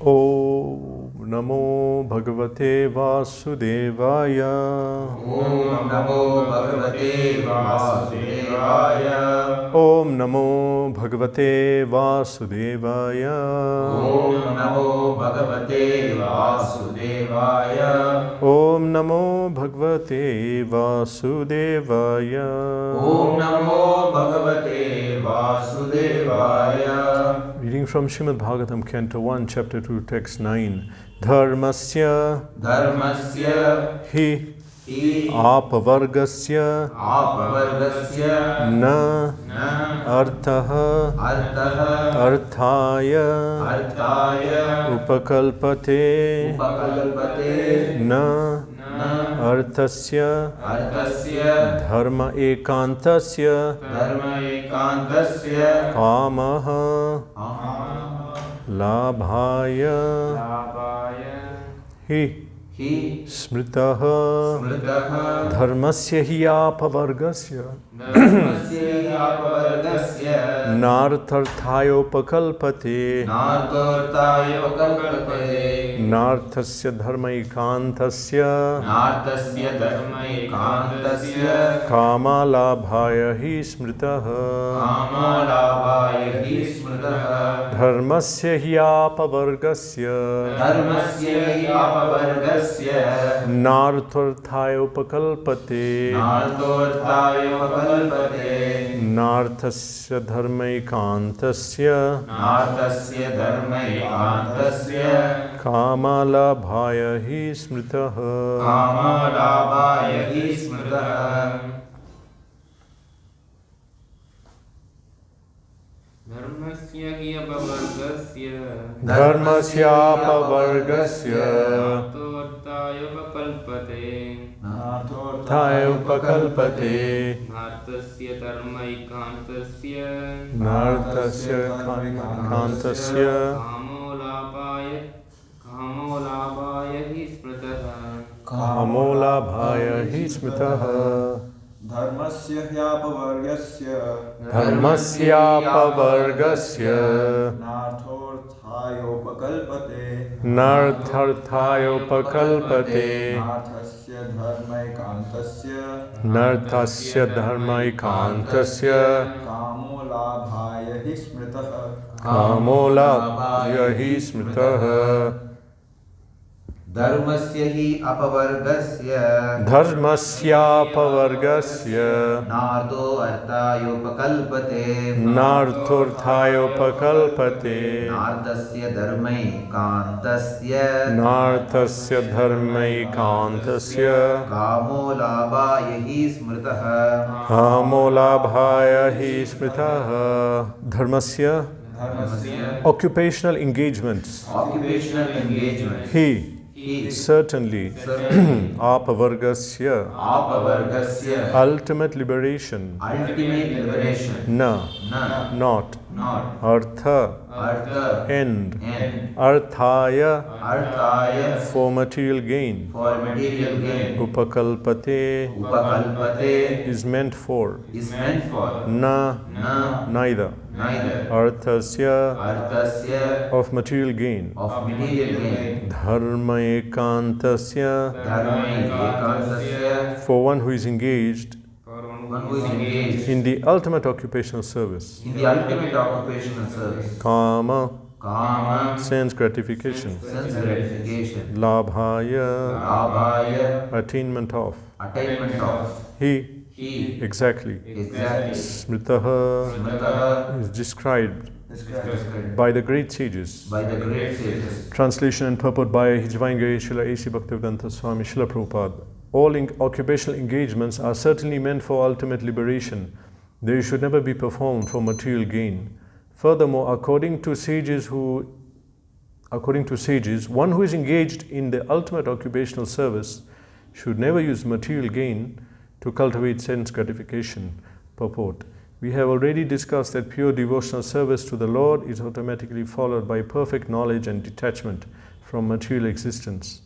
Om Namo Bhagavate Vasudevaya. Om Namo Bhagavate Vasudevaya. Om Namo Bhagavate Vasudevaya. Om Namo Bhagavate Vasudevaya. Om Namo Bhagavate Vasudevaya. Om Namo Bhagavate Vasudevaya. Reading from Srimad Bhagavatam, Canto 1, Chapter 2, Text 9. Dharmasya hi apavargasya na artha arthaya upakalpate na arthasya dharma ekantasya kamaha labhaya hi smritaha dharmasya hi apavargasya nartharthayopakalpate narthasya dharmaikantasya kamalabhaya hi smritaha dharmasya hi apavargasya nartharthayopakalpate narthasya dharmaikantasya kamalabhaya hi smritaha dharmasyapavargasya nartharthayopakalpate narthasya dharmaikantasya kamolabhaya hi smritaha dharmasyapavargasya nartharthayopakalpate narthasya dharmaikantasya kamolabhaya hi smritaha kamolabhaya hi smritaha Dharmasya narthorthayopakалpate narthasya dharmaikantasya kamolabhaya hi smritaha dharmasya occupational engagements he certainly apavargasya ultimate liberation na not artha end arthaya for material gain upakalpate is meant for na neither arthasya of material gain dharma ekantasya for one who is engaged in the ultimate occupational service kama sense gratification labhaya attainment of he exactly smritaha is described by the great sages. Translation and purport by His Divine Grace Srila A.C. Bhaktivedanta Swami Srila Prabhupada. All occupational engagements are certainly meant for ultimate liberation. They should never be performed for material gain. Furthermore, according to sages, one who is engaged in the ultimate occupational service should never use material gain to cultivate sense gratification. Purport. We have already discussed that pure devotional service to the Lord is automatically followed by perfect knowledge and detachment from material existence.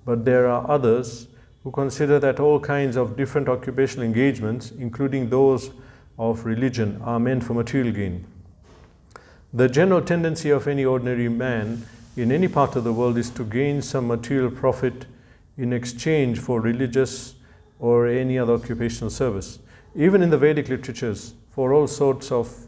But there are others who consider that all kinds of different occupational engagements, including those of religion, are meant for material gain. The general tendency of any ordinary man in any part of the world is to gain some material profit in exchange for religious or any other occupational service. Even in the Vedic literatures, for all sorts of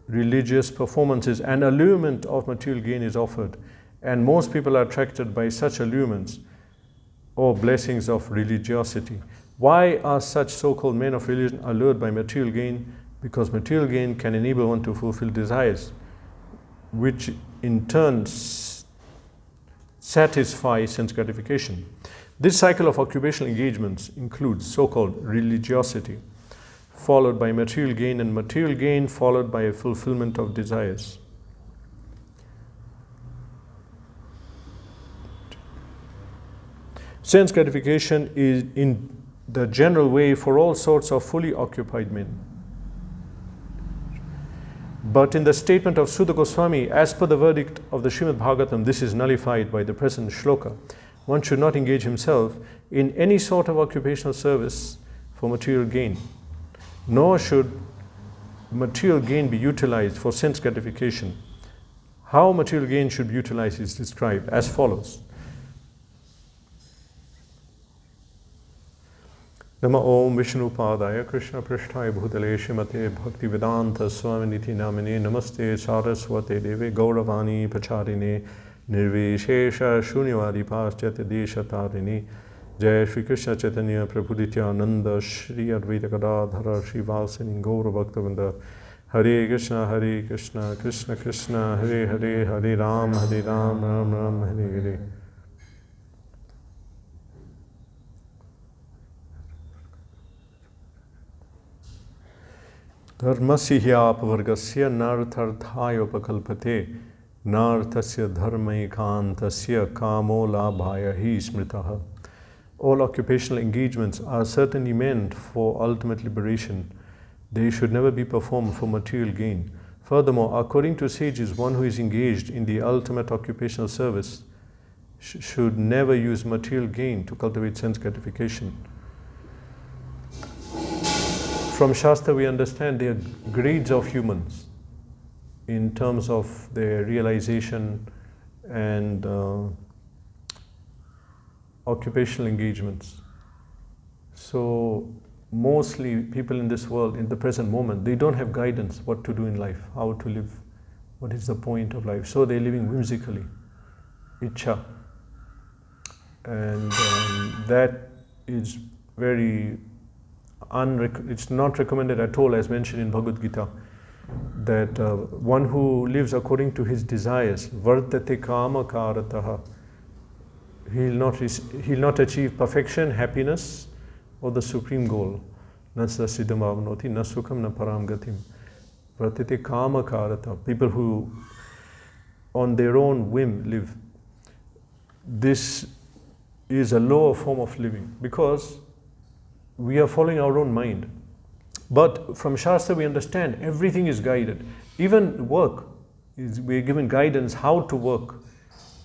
religious performances, an allurement of material gain is offered, and most people are attracted by such allurements or blessings of religiosity. Why are such so-called men of religion allured by material gain? Because material gain can enable one to fulfill desires, which in turn satisfy sense gratification. This cycle of occupational engagements includes so-called religiosity, followed by material gain, and material gain followed by a fulfillment of desires. Sense gratification is in the general way for all sorts of fully occupied men. But in the statement of Sutta Goswami, as per the verdict of the Srimad Bhagavatam, this is nullified by the present shloka. One should not engage himself in any sort of occupational service for material gain, nor should material gain be utilized for sense gratification. How material gain should be utilized is described as follows. Nama Om Vishnu Padaya Krishna Prishtaya Bhutale Shrimate Bhakti Vedanta Swaminiti Namine Namaste Saraswate Deve Gauravani Pacharine Nirvishesha Shunyavadi Paschat Desha Tarini Jai Shri Krishna Chaitanya Prabhu Nityananda Shri Advaita Gadadhara Shri Valsini Gaura Bhaktavinda Hare Krishna Krishna Krishna Hare Hare Hare Ram Ram Ram Hare Hare. Dharmasya apvargasya nartharthaya upakalpate narthasya dharmaikantasya kamo labhaya hi smritaha. All occupational engagements are certainly meant for ultimate liberation. They should never be performed for material gain. Furthermore, according to sages, one who is engaged in the ultimate occupational service should never use material gain to cultivate sense gratification. From Shastra, we understand there are grades of humans in terms of their realization and occupational engagements. So mostly people in this world, in the present moment, they don't have guidance what to do in life, how to live, what is the point of life. So they're living whimsically, ichcha. And that is very it's not recommended at all, as mentioned in Bhagavad Gita, that one who lives according to his desires, vartate kama karataha, he'll not achieve perfection, happiness, or the supreme goal. Nasya siddham avnoti, na sukham na param gatim. Vartate kama karata, people who on their own whim live. This is a lower form of living because we are following our own mind. But from Shastra we understand everything is guided. Even work, we are given guidance how to work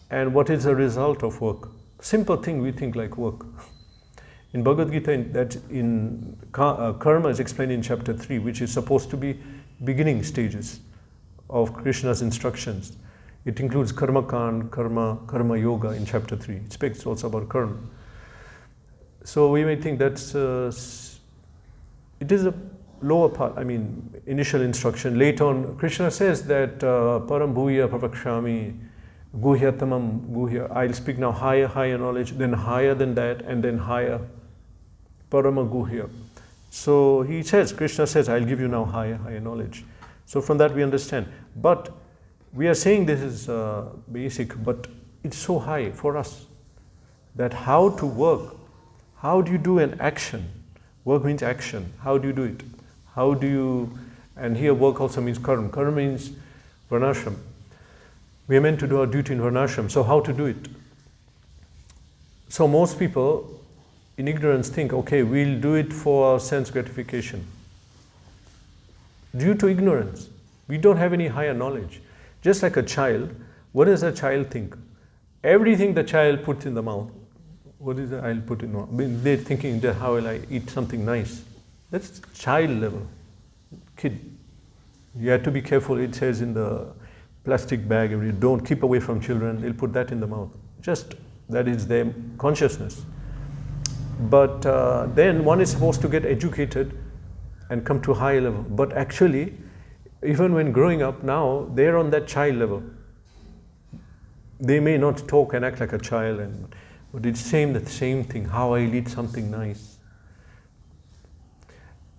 and what is the result of work. Simple thing we think like work. In Bhagavad Gita, karma is explained in chapter 3, which is supposed to be beginning stages of Krishna's instructions. It includes karma kand, karma yoga in chapter 3. It speaks also about karma. So we may think that's, it is a lower part, initial instruction. Later on, Krishna says that param bhuya pravakshami guhyatamam guhya. I'll speak now higher knowledge, then higher than that, and then higher parama guhya. So he says, Krishna says, I'll give you now higher knowledge. So from that we understand. But we are saying this is basic, but it's so high for us that how to work. How do you do an action? Work means action. How do you do it? How do you, and here work also means karma. Karma means varnashram. We are meant to do our duty in varnashram. So how to do it? So most people in ignorance think, okay, we'll do it for our sense gratification. Due to ignorance, we don't have any higher knowledge. Just like a child, what does a child think? Everything the child puts in the mouth, what is it? I'll put in. They're thinking, how will I eat something nice? That's child level, kid. You have to be careful. It says in the plastic bag, don't keep away from children, they'll put that in the mouth. Just, that is their consciousness. But then one is supposed to get educated and come to a higher level. But actually, even when growing up now, they're on that child level. They may not talk and act like a child, but it's the same thing. How I'll eat something nice,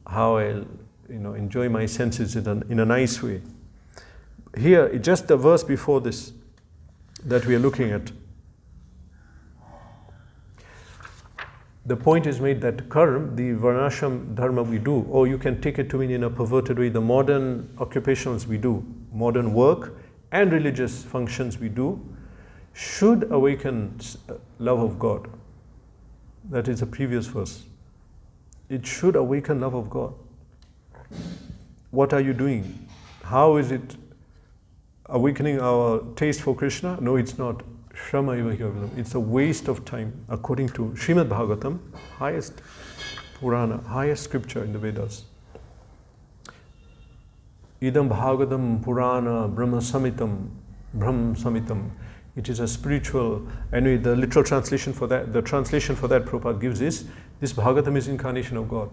how I'll enjoy my senses in a nice way. Here, just the verse before this that we are looking at, the point is made that karma, the varnashram dharma we do, or you can take it to mean in a perverted way, the modern occupations we do, modern work and religious functions we do, should awaken love of God. That is a previous verse. It should awaken love of God. What are you doing? How is it awakening our taste for Krishna? No, it's not. Shrama eva hi. It's a waste of time, according to Srimad Bhagavatam, highest Purana, highest scripture in the Vedas. Idam Bhagavatam Purana Brahma Samitam, Brahm Samitam. It is a spiritual, anyway, the literal translation for that, the translation for that Prabhupada gives is, this Bhagavatam is incarnation of God.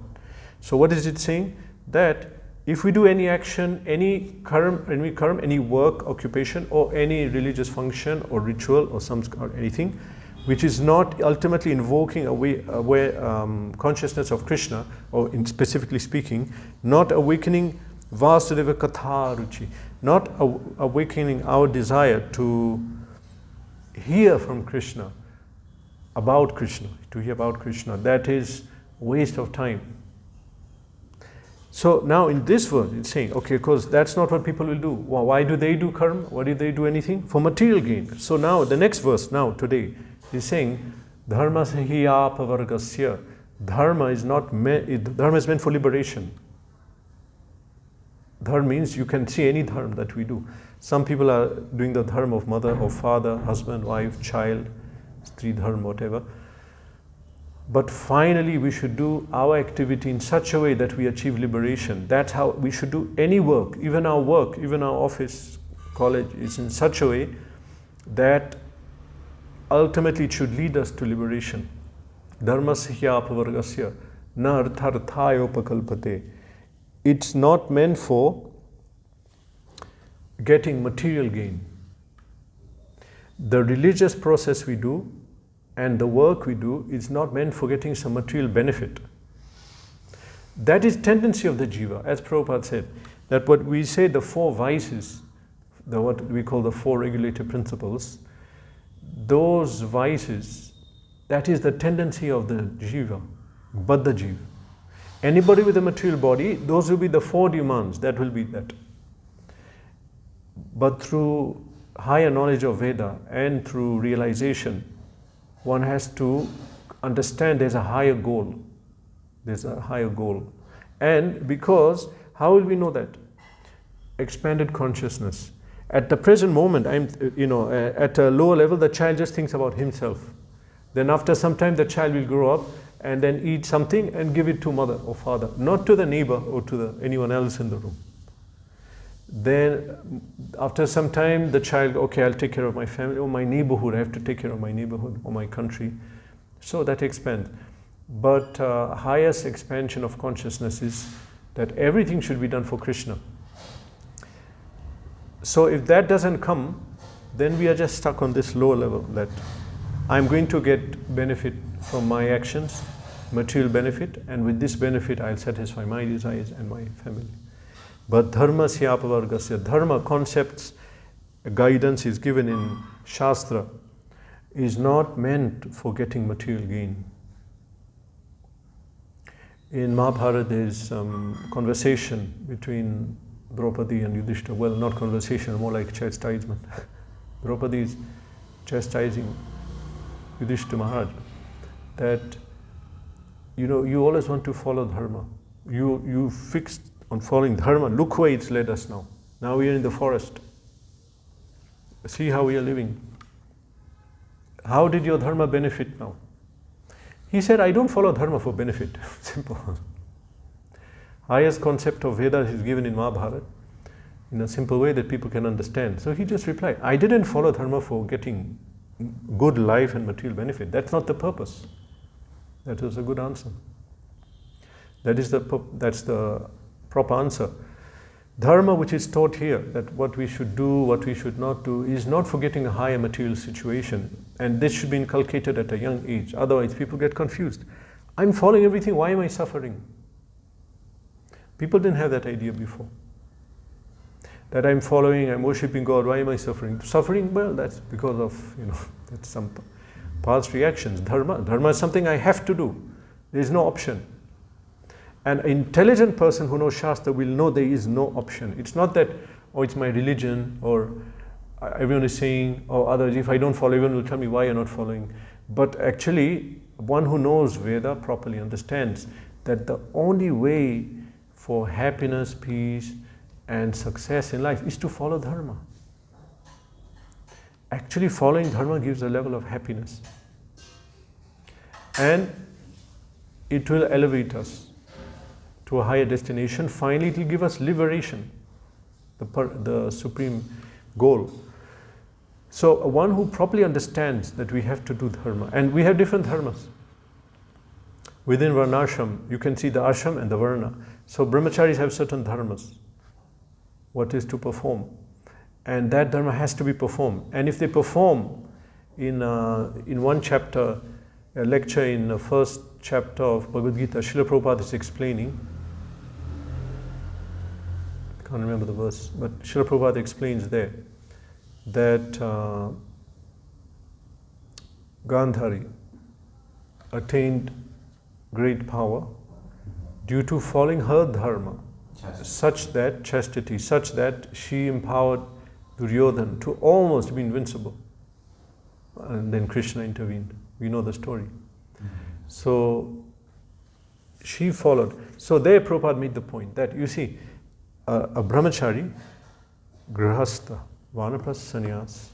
So what is it saying? That if we do any action, any karma, any work, occupation, or any religious function or ritual or anything, which is not ultimately invoking consciousness of Krishna, or specifically speaking, not awakening Vasudeva Katha Ruchi, not awakening our desire to hear from Krishna, about Krishna, to hear about Krishna, that is waste of time. So now in this verse, it's saying, okay, because that's not what people will do. Well, why do they do karma? Why do they do anything? For material gain. So now the next verse, now today, is saying, Dharma sahiyapavargasya. Dharma is meant for liberation. Dharma means you can see any dharma that we do. Some people are doing the dharma of mother or father, husband, wife, child, stri dharma, whatever. But finally, we should do our activity in such a way that we achieve liberation. That's how we should do any work, even our office, college, is in such a way that ultimately it should lead us to liberation. Dharmasya apavargasya na artharthaya upakalpate. It's not meant for getting material gain. The religious process we do and the work we do is not meant for getting some material benefit. That is tendency of the jiva, as Prabhupada said, that what we say the four vices, what we call the four regulative principles, those vices, that is the tendency of the jiva, baddha jiva. Anybody with a material body, those will be the four demands, that will be that. But through higher knowledge of Veda and through realization, one has to understand there's a higher goal. There's a higher goal. And because, how will we know that? Expanded consciousness. At the present moment, at a lower level, the child just thinks about himself. Then after some time, the child will grow up and then eat something and give it to mother or father, not to the neighbor or to anyone else in the room. Then after some time, the child, okay, I'll take care of my family or my neighborhood. I have to take care of my neighborhood or my country. So that expands. But highest expansion of consciousness is that everything should be done for Krishna. So if that doesn't come, then we are just stuck on this lower level, that I'm going to get benefit from my actions, material benefit, and with this benefit I'll satisfy my desires and my family. But dharma syapavargasya, dharma concepts, guidance is given in Shastra, is not meant for getting material gain. In Mahabharata there is some conversation between Draupadi and Yudhishthira. Well, not conversation, more like chastisement. Draupadi is chastising Yudhishthira Maharaj that, you always want to follow dharma. You fixed on following dharma. Look where it's led us now. Now we are in the forest. See how we are living. How did your dharma benefit now? He said, I don't follow dharma for benefit. Simple. Highest concept of Vedas is given in Mahabharata. in a simple way that people can understand. So he just replied, I didn't follow Dharma for getting good life and material benefit. That's not the purpose. That was a good answer. That's the proper answer. Dharma, which is taught here, that what we should do, what we should not do, is not for getting a higher material situation. And this should be inculcated at a young age. Otherwise, people get confused. I'm following everything, why am I suffering? People didn't have that idea before. That I'm following, I'm worshipping God, why am I suffering? Suffering, well, that's because of, that's some past reactions. Dharma is something I have to do. There is no option. An intelligent person who knows Shastra will know there is no option. It's not that, oh, it's my religion, or everyone is saying, or others, if I don't follow, everyone will tell me why you're not following. But actually, one who knows Veda properly understands that the only way for happiness, peace, and success in life is to follow Dharma. Actually, following Dharma gives a level of happiness. And it will elevate us to a higher destination. Finally, it will give us liberation, the supreme goal. So one who properly understands that we have to do Dharma, and we have different Dharmas. Within Varnashram, you can see the ashram and the Varna. So brahmacharis have certain Dharmas, what is to perform. And that Dharma has to be performed. And if they perform in one chapter, a lecture in the first chapter of Bhagavad Gita, Srila Prabhupada is explaining, I can't remember the verse, but Srila Prabhupada explains there that Gandhari attained great power due to following her Dharma, such that she empowered Duryodhana to almost be invincible. And then Krishna intervened. We know the story. So she followed. So there Prabhupada made the point that, you see, a brahmachari, grihastha, vanaprastha sannyas,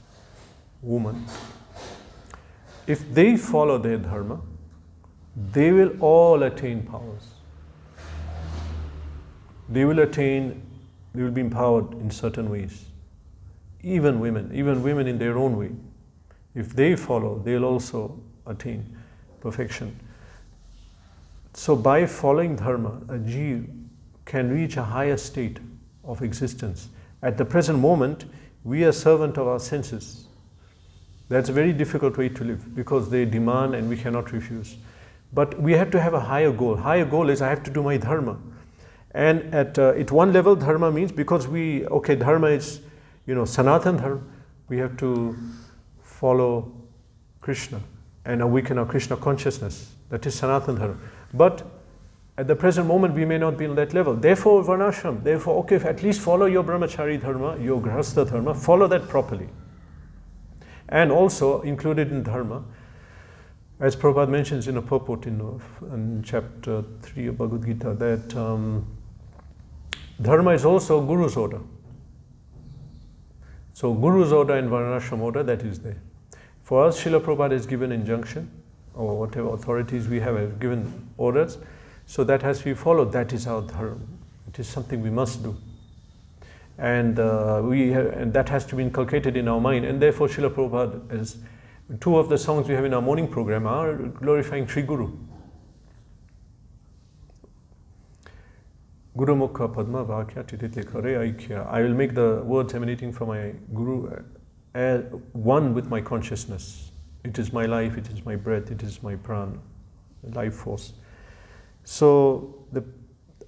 woman, if they follow their dharma, they will all attain powers. They will be empowered in certain ways. Even women in their own way. If they follow, they'll also attain perfection. So by following Dharma, a Jeev can reach a higher state of existence. At the present moment, we are servant of our senses. That's a very difficult way to live because they demand and we cannot refuse. But we have to have a higher goal. Higher goal is I have to do my Dharma. And at one level, Dharma means because Dharma is, Sanatan Dharma, we have to follow Krishna and awaken our Krishna consciousness. That is Sanatan Dharma. But at the present moment, we may not be on that level. Therefore, Varnashram, at least follow your brahmachari dharma, your grihastha dharma, follow that properly. And also included in Dharma, as Prabhupada mentions in a purport in chapter 3 of Bhagavad Gita, that Dharma is also Guru's order. So Guru's order and Varnashram order, that is there. For us, Srila Prabhupada has given injunction, or whatever authorities we have given orders, so that has to be followed. That is our Dharma. It is something we must do. And and that has to be inculcated in our mind. And therefore, Srila Prabhupada, as two of the songs we have in our morning program are glorifying Sri Guru. Guru Mukha Padma Vakya Tititlekare Aikya. I will make the words emanating from my Guru one with my consciousness. It is my life, it is my breath, it is my prana, life force. So the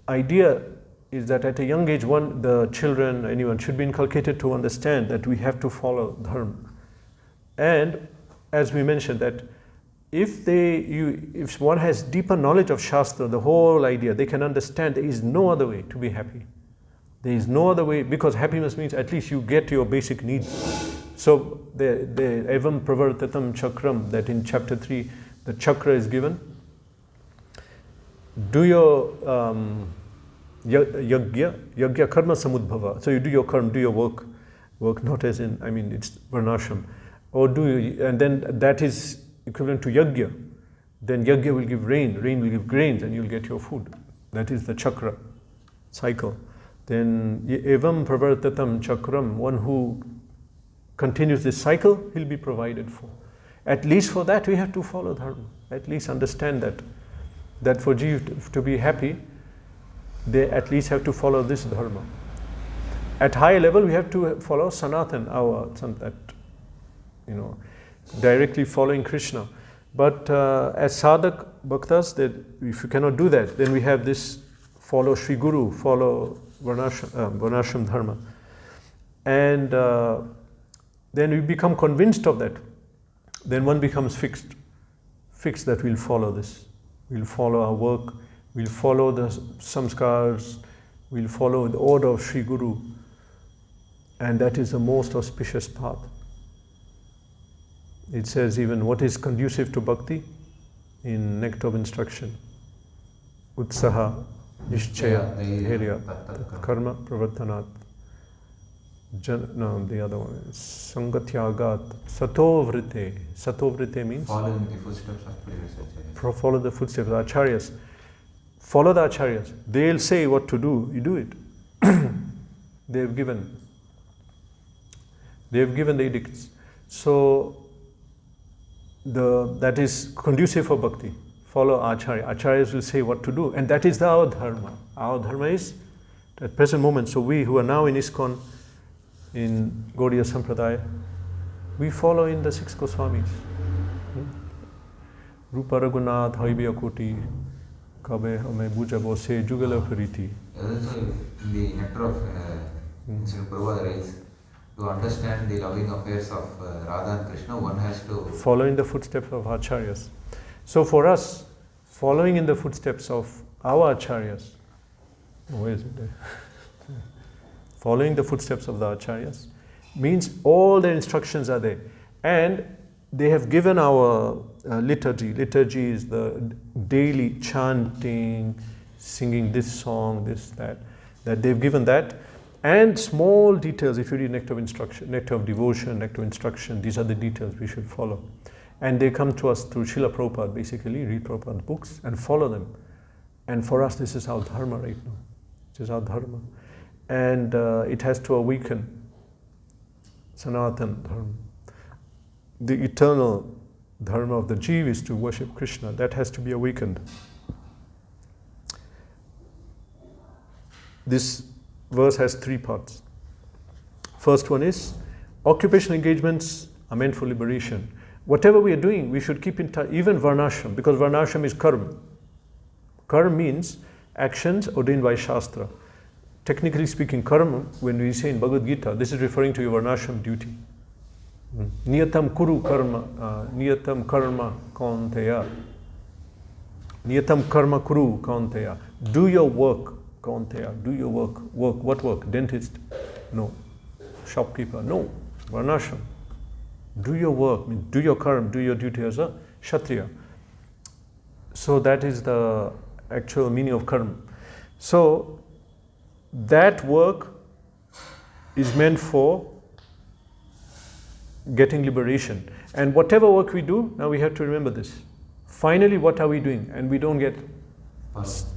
idea is that at a young age, the children, anyone should be inculcated to understand that we have to follow Dharma. And as we mentioned that if one has deeper knowledge of Shastra, the whole idea, they can understand there is no other way to be happy. There is no other way, because happiness means at least you get your basic needs. So the evam pravartatam chakram, that in chapter 3, the chakra is given. Do your yagya karma samudbhava. So you do your karma, do your work not as in, it's varnashram. Or and then that is equivalent to yagya. Then yagya will give rain will give grains, and you'll get your food. That is the chakra cycle. Then evam pravartatam chakram, one who continues this cycle, he'll be provided for. At least for that we have to follow dharma. At least understand that for Jeev to be happy, they at least have to follow this dharma. At high level we have to follow Sanatan, directly following Krishna. But as sadhak bhaktas, that if you cannot do that, then we have this: follow Sri Guru, follow Varnashram dharma. And then we become convinced of that. Then one becomes fixed that we'll follow this. We'll follow our work, we'll follow the samskars, we'll follow the order of Sri Guru. And that is the most auspicious path. It says even what is conducive to bhakti in Nectar of Instruction. Utsaha, Nishchaya, Dharya, Karma, Pravartanat. The other one is Sangatyagat, Satovrite. Satovrite means? Following the footsteps of previous acharyas. Follow the footsteps of acharyas. Follow the acharyas. They'll say what to do, you do it. They've given the edicts. So that is conducive for bhakti. Follow acharya. Acharyas will say what to do, and that is our dharma. Our dharma is at present moment. So we who are now in ISKCON, in Gaudiya Sampradaya, we follow in the 6 Goswamis. Rupa Raghunath, Haibya Koti, Kabe Hame Buja Bose, Jugala Pariti. Also, in the Nectar of Prabhupada writes, to understand the loving affairs of Radha and Krishna, one has to follow in the footsteps of acharyas. So for us, following in the footsteps of our acharyas, where is it there? Following the footsteps of the acharyas means all their instructions are there, and they have given our liturgy. Liturgy is the daily chanting, singing this song, this, that they've given that. And small details, if you read Nectar of Instruction, Nectar of Devotion, Nectar of Instruction, these are the details we should follow. And they come to us through Srila Prabhupada, basically, read Prabhupada's books and follow them. And for us, this is our dharma right now. This is our dharma. And it has to awaken Sanatan Dharma. The eternal dharma of the Jeev is to worship Krishna. That has to be awakened. This verse has 3 parts. First one is, occupational engagements are meant for liberation. Whatever we are doing, we should keep in touch, even Varnashram, because Varnashram is karma. Karma means actions ordained by Shastra. Technically speaking, karma, when we say in Bhagavad Gita, this is referring to your Varnashram duty. Niyatam kuru karma, niyatam karma kaunteya. Niyatam karma kuru kaunteya. Do your work. Do your work. What work? Dentist? No. Shopkeeper? No. Varnashram. Do your work. Do your karma. Do your duty as a Kshatriya. So that is the actual meaning of karma. So that work is meant for getting liberation. And whatever work we do, now we have to remember this. Finally, what are we doing? And we don't get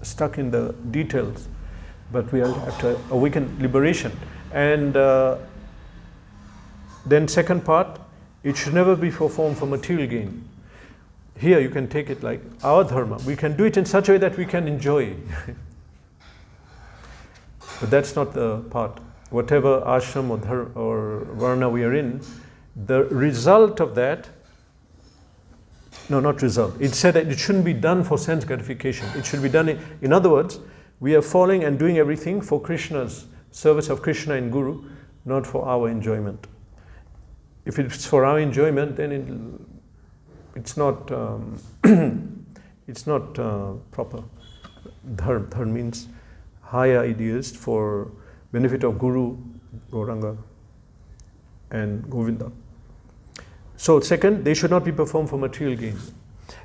stuck in the details, but we have to awaken liberation. And then second part, it should never be performed for material gain. Here you can take it like our dharma. We can do it in such a way that we can enjoy. But that's not the part. Whatever ashram or varna we are in, the result of that, no, not result. It said that it shouldn't be done for sense gratification. It should be done in other words, we are following and doing everything for Krishna's service of Krishna and Guru, not for our enjoyment. If it's for our enjoyment, then it's not proper. Dharma means higher ideas for benefit of Guru, Gauranga, and Govinda. So second, they should not be performed for material gain.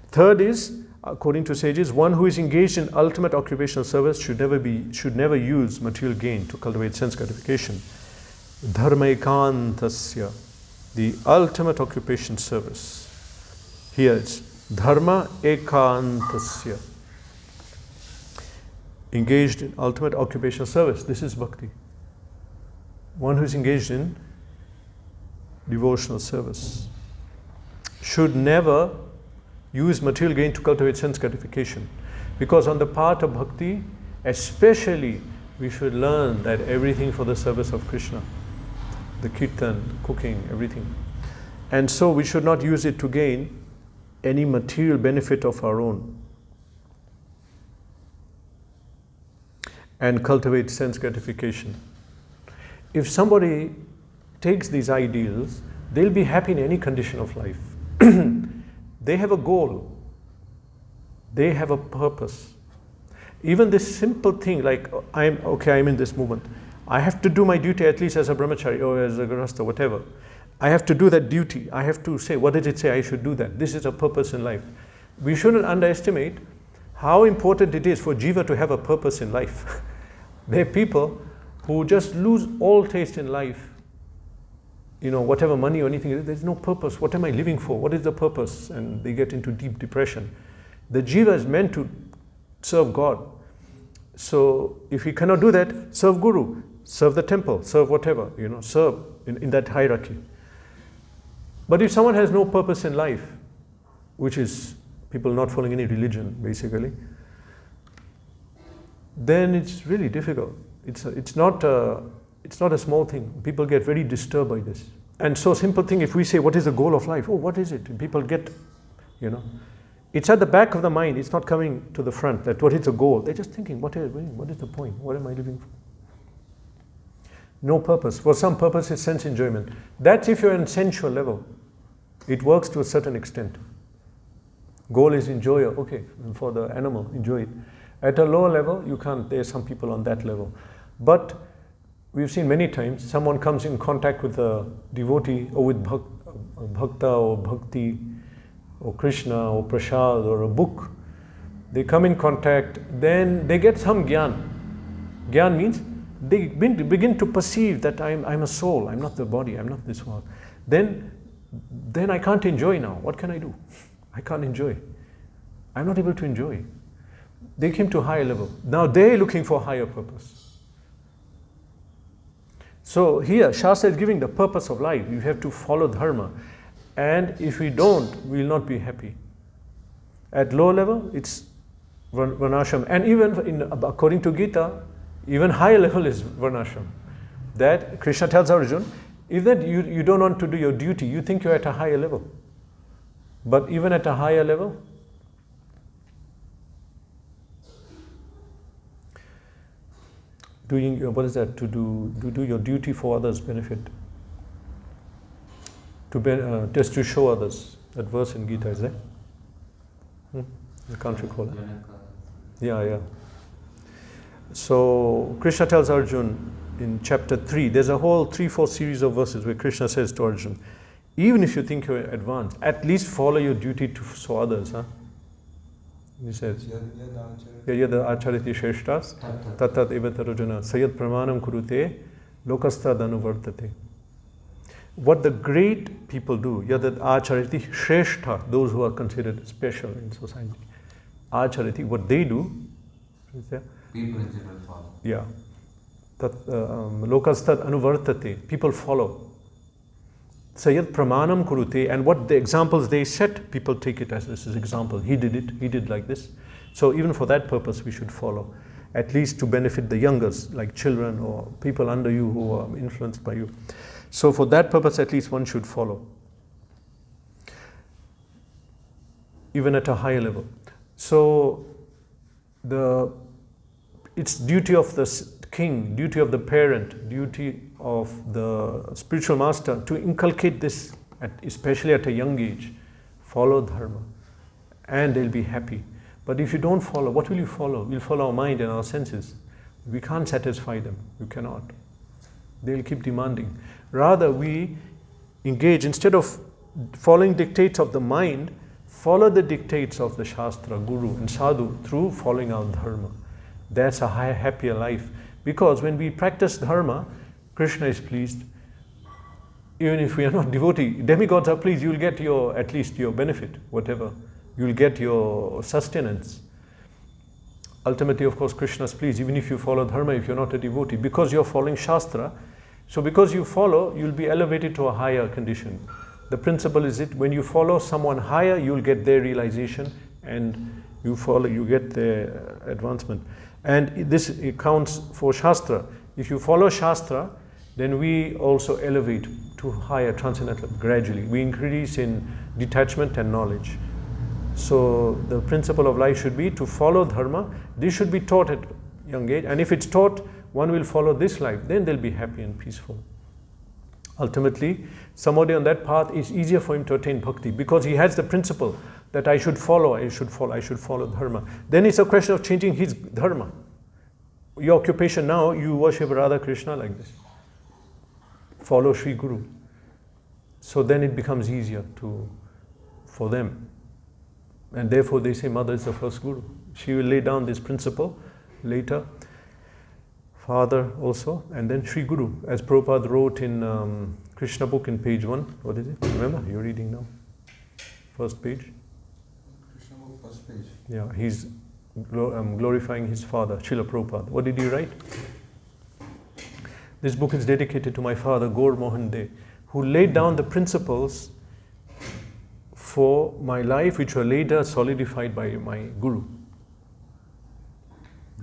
Third is, according to sages, one who is engaged in ultimate occupational service should never use material gain to cultivate sense gratification. Dharma ekantasya, the ultimate occupation service. Here it's Dharma ekantasya. engaged in ultimate occupational service. This is bhakti. One who is engaged in devotional service should never use material gain to cultivate sense gratification. Because on the part of bhakti, especially, we should learn that everything for the service of Krishna. The kirtan, cooking, everything. And so we should not use it to gain any material benefit of our own and cultivate sense gratification. If somebody takes these ideals, they'll be happy in any condition of life. They have a goal. They have a purpose. Even this simple thing like, I'm in this movement. I have to do my duty at least as a brahmachari or as a grahastha, whatever. I have to do that duty. I have to say, what did it say? I should do that. This is a purpose in life. We shouldn't underestimate how important it is for jiva to have a purpose in life. There are people who just lose all taste in life. You know, whatever money or anything, there's no purpose. What am I living for? What is the purpose? And they get into deep depression. The jiva is meant to serve God. So if he cannot do that, serve Guru, serve the temple, serve whatever, serve in that hierarchy. But if someone has no purpose in life, which is people not following any religion, basically, then it's really difficult. It's not a small thing. People get very disturbed by this. And so simple thing, if we say, what is the goal of life? Oh, what is it? And people get, it's at the back of the mind. It's not coming to the front that what is the goal. They're just thinking, what is the point? What am I living for? No purpose. For some purpose is sense enjoyment. That's if you're on sensual level. It works to a certain extent. Goal is enjoy, okay, for the animal, enjoy it. At a lower level, you can't. There are some people on that level. But we've seen many times, someone comes in contact with a devotee or with bhakta or bhakti or Krishna or prasad or a book. They come in contact, then they get some gyan. Gyan means they begin to perceive that I'm a soul, I'm not the body, I'm not this world. Then I can't enjoy now. What can I do? I can't enjoy. I'm not able to enjoy. They came to a higher level. Now they're looking for a higher purpose. So here, Shastra is giving the purpose of life. You have to follow Dharma. And if we don't, we will not be happy. At low level, it's Varnashram. And even according to Gita, even higher level is Varnashram. That Krishna tells Arjuna, if that you don't want to do your duty, you think you're at a higher level. But even at a higher level, doing what is that? To do your duty for others' benefit. Just to show others. That verse in Gita is there. I can't recall it. Yeah. So Krishna tells Arjuna in chapter 3, there's a whole 3-4 series of verses where Krishna says to Arjuna, even if you think you're advanced, at least follow your duty to show others. He says, Yada achariti shreshtas, tatat evata rajana, sayat pramanam kurute, lokastad anuvartate. What the great people do, yada achariti shrestha, those who are considered special in society. Achariti, what they do, people in general follow. Yeah. Lokastad anuvartate, people follow. Sayat pramanam kurute, and what the examples they set, people take it as this is example. He did it, he did like this. So even for that purpose we should follow, at least to benefit the youngers, like children or people under you who are influenced by you. So for that purpose at least one should follow, even at a higher level. So it's duty of the king, duty of the parent, duty of the spiritual master to inculcate this, especially at a young age. Follow Dharma and they'll be happy. But if you don't follow, what will you follow? We'll follow our mind and our senses. We can't satisfy them. You cannot. They'll keep demanding. Rather, we engage, instead of following dictates of the mind, follow the dictates of the Shastra, Guru and Sadhu through following our Dharma. That's a happier life. Because when we practice Dharma, Krishna is pleased. Even if we are not devotee, demigods are pleased. You'll get at least your benefit, whatever. You'll get your sustenance. ultimately, of course, Krishna's pleased, even if you follow Dharma, if you're not a devotee, because you're following Shastra. So because you follow, you'll be elevated to a higher condition. The principle is it, when you follow someone higher, you'll get their realization, and you follow, you get their advancement. And this it counts for Shastra. If you follow Shastra, then we also elevate to higher transcendental gradually. We increase in detachment and knowledge. So the principle of life should be to follow Dharma. This should be taught at young age, and if it's taught, one will follow this life, then they'll be happy and peaceful. Ultimately, somebody on that path, is easier for him to attain bhakti because he has the principle that I should follow Dharma. Then it's a question of changing his Dharma. Your occupation now, you worship Radha Krishna like this. Follow Sri Guru. So then it becomes easier for them. And therefore they say Mother is the first Guru. She will lay down this principle later. Father also, and then Sri Guru, as Prabhupada wrote in Krishna book in page 1. What is it? Remember, you're reading now. First page. Krishna book, first page. Yeah, he's glorifying his father, Srila Prabhupada. What did he write? This book is dedicated to my father, Gaur Mohan De, who laid down the principles for my life, which were later solidified by my Guru.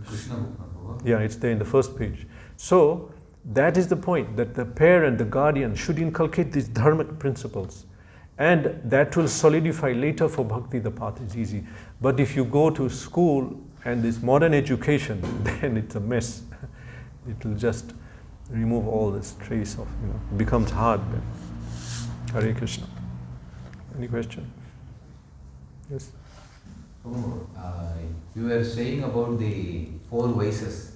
Krishna book. Yeah, it's there in the first page. So that is the point, that the parent, the guardian should inculcate these dharmic principles, and that will solidify later for bhakti. The path is easy. But if you go to school and this modern education, then it's a mess. It will just remove all this trace of, it becomes hard then. Hare Krishna. Any question? Yes? Oh, you were saying about the 4 vices,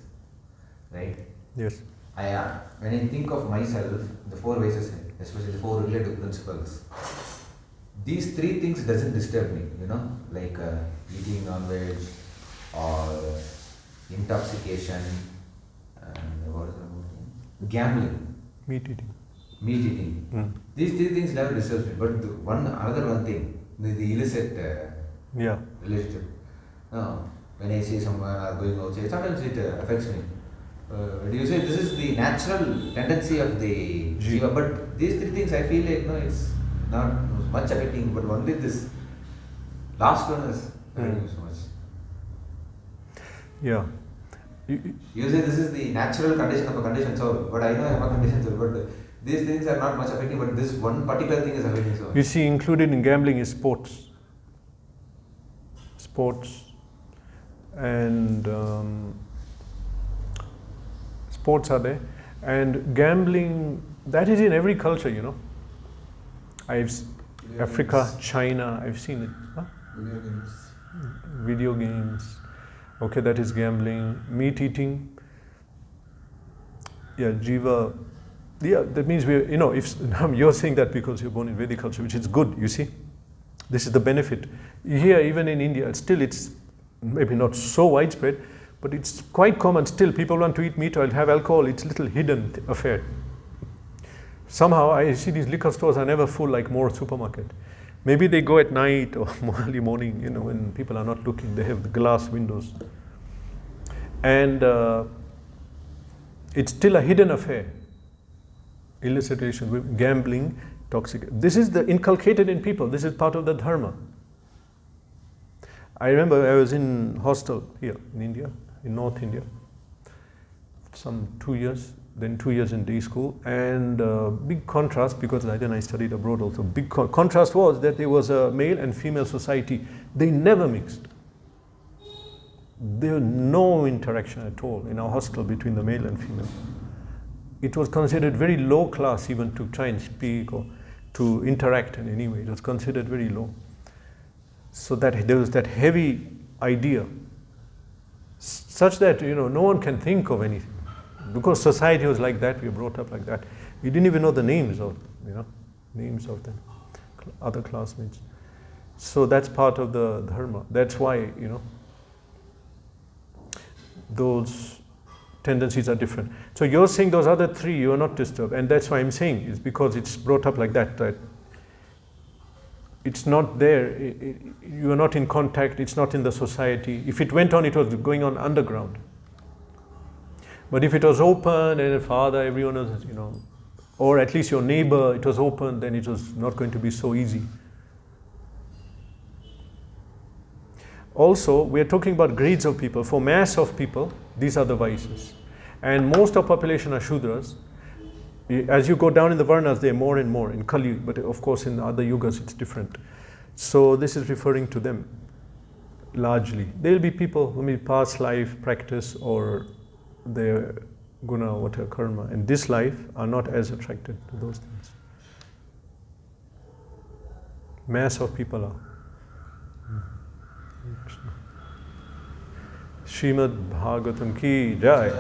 right? Yes. When I think of myself, the 4 vices, especially the 4 relative principles, these 3 things doesn't disturb me, like eating non-veg or intoxication and what is the other thing? Gambling. Meat eating. Meat eating. These 3 things never disturb me, but another one thing, the illicit relationship. When I see someone or going outside, sometimes it affects me. Do you say this is the natural tendency of the jiva? But these 3 things I feel like it's not much affecting, but only this last one is affecting me so much. Yeah. You say this is the natural condition of a conditioned soul, but I know I am a conditioned soul, but these things are not much affecting, but this one particular thing is affecting so much. You see, included in gambling is sports. And sports are there, and gambling, that is in every culture, Africa, China, I've seen it. Huh? Video games. Okay, that is gambling. Meat eating. Yeah, jiva. Yeah, that means if you're saying that because you're born in Vedic culture, which is good, you see. This is the benefit. Here, even in India, still it's maybe not so widespread, but it's quite common still. People want to eat meat or have alcohol. It's a little hidden affair. Somehow I see these liquor stores are never full like more supermarket. Maybe they go at night or early morning, when people are not looking. They have the glass windows. And it's still a hidden affair. Illicit relation, gambling, toxic. This is inculcated in people. This is part of the dharma. I remember I was in hostel here in India, in North India, some 2 years, then 2 years in day school, and big contrast, because then I studied abroad also. Big contrast was that there was a male and female society. They never mixed. There was no interaction at all in our hostel between the male and female. It was considered very low class even to try and speak or to interact in any way. It was considered very low. So that there was that heavy idea, such that no one can think of anything, because society was like that. We were brought up like that. We didn't even know the names of the other classmates. So that's part of the dharma. That's why those tendencies are different. So you're saying those other 3 you are not disturbed, and that's why I'm saying is because it's brought up like that. That it's not there. You are not in contact. It's not in the society. If it went on, it was going on underground. But if it was open and a father, everyone was, or at least your neighbor, it was open, then it was not going to be so easy. Also, we are talking about grades of people. For mass of people, these are the vices. And most of population are Shudras. As you go down in the Varnas, they are more and more in Kali, but of course in other yugas it's different. So this is referring to them largely. There will be people who may past life practice or their guna, whatever karma, in this life are not as attracted to those things. Mass of people are. Srimad Bhagavatam ki jai.